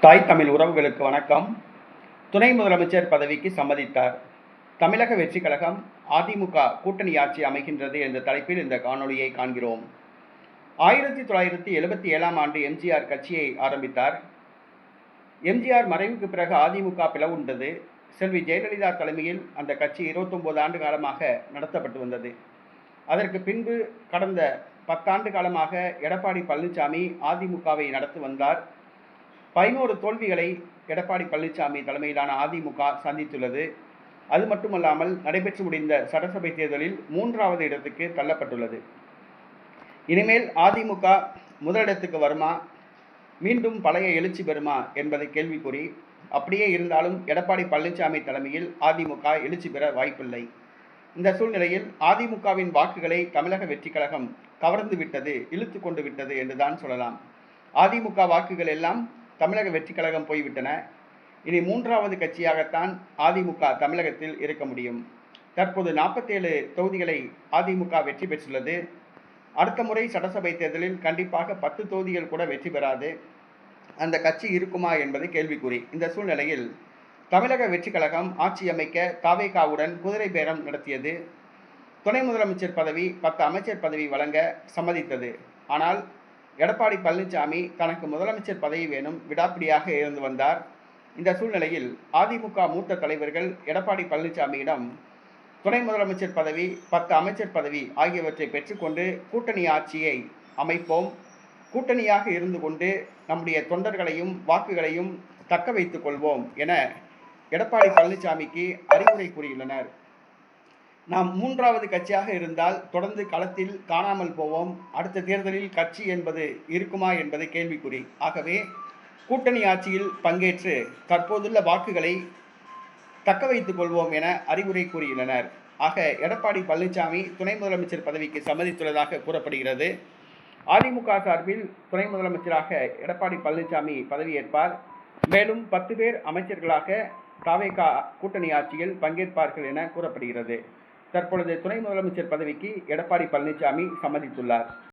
தாய் தமிழ் உறவுகளுக்கு வணக்கம். துணை முதலமைச்சர் பதவிக்கு சம்மதித்தார். தமிழக வெற்றிக் கழகம் அதிமுக கூட்டணி ஆட்சி அமைகின்றது என்ற தலைப்பில் இந்த காணொளியை காண்கிறோம். 1977ஆம் ஆண்டு எம்ஜிஆர் கட்சியை ஆரம்பித்தார். எம்ஜிஆர் மறைவுக்கு பிறகு அதிமுக பிளவுண்டது. செல்வி ஜெயலலிதா தலைமையில் அந்த கட்சி 29 ஆண்டு காலமாக நடத்தப்பட்டு வந்தது. அதற்கு பின்பு கடந்த 10 ஆண்டு காலமாக எடப்பாடி பழனிசாமி அதிமுகவை நடத்தி வந்தார். 11 தோல்விகளை எடப்பாடி பழனிசாமி தலைமையிலான அதிமுக சந்தித்துள்ளது. அது மட்டுமல்லாமல் நடைபெற்று முடிந்த சட்டசபை தேர்தலில் 3வது இடத்துக்கு தள்ளப்பட்டுள்ளது. இனிமேல் அதிமுக முதலிடத்துக்கு வருமா, மீண்டும் பழைய எழுச்சி பெறுமா என்பதை கேள்விக்குறி. அப்படியே இருந்தாலும் எடப்பாடி பழனிசாமி தலைமையில் அதிமுக எழுச்சி பெற வாய்ப்பில்லை. இந்த சூழ்நிலையில் அதிமுகவின் வாக்குகளை தமிழக வெற்றிக் கழகம் கவர்ந்து விட்டது, இழுத்து கொண்டு விட்டது என்றுதான் சொல்லலாம். அதிமுக வாக்குகள் எல்லாம் தமிழக வெற்றிக் கழகம் போய்விட்டன. இனி 3வது கட்சியாகத்தான் அதிமுக தமிழகத்தில் இருக்க முடியும். தற்போது 47 தொகுதிகளை அதிமுக வெற்றி பெற்றுள்ளது. அடுத்த முறை சட்டசபை தேர்தலில் கண்டிப்பாக 10 தொகுதிகள் கூட வெற்றி பெறாது. அந்த கட்சி இருக்குமா என்பது கேள்விக்குறி. இந்த சூழ்நிலையில் தமிழக வெற்றிக் கழகம் ஆட்சி அமைக்க தவேகாவுடன் குதிரை பேரம் நடத்தியது. துணை முதலமைச்சர் பதவி, 10 அமைச்சர் பதவி வழங்க சம்மதித்தது. ஆனால் எடப்பாடி பழனிசாமி தனக்கு முதலமைச்சர் பதவி வேணும் விடாப்பிடியாக இருந்து வந்தார். இந்த சூழ்நிலையில் அதிமுக மூத்த தலைவர்கள் எடப்பாடி பழனிசாமியிடம் துணை முதலமைச்சர் பதவி, 10 அமைச்சர் பதவி ஆகியவற்றை பெற்றுக்கொண்டு கூட்டணி ஆட்சியை அமைப்போம், கூட்டணியாக இருந்து கொண்டு நம்முடைய தொண்டர்களையும் வாக்குகளையும் தக்க வைத்துக் கொள்வோம் என எடப்பாடி பழனிசாமிக்கு அறிவுரை கூறியுள்ளனர். நாம் 3வது கட்சியாக இருந்தால் தொடர்ந்து களத்தில் காணாமல் போவோம். அடுத்த தேர்தலில் கட்சி என்பது இருக்குமா என்பது கேள்விக்குறி. ஆகவே கூட்டணி ஆட்சியில் பங்கேற்று தற்போதுள்ள வாக்குகளை தக்க வைத்துக் கொள்வோம் என அறிவுரை கூறியுள்ளனர். ஆக எடப்பாடி பழனிசாமி துணை முதலமைச்சர் பதவிக்கு சம்மதித்துள்ளதாக கூறப்படுகிறது. அதிமுக சார்பில் துணை முதலமைச்சராக எடப்பாடி பழனிசாமி பதவியேற்பார். மேலும் 10 பேர் அமைச்சர்களாக தவேகா கூட்டணி ஆட்சியில் பங்கேற்பார்கள் என கூறப்படுகிறது. தற்பொழுது துணை முதலமைச்சர் பதவிக்கு எடப்பாடி பழனிசாமி சம்மதித்துள்ளார்.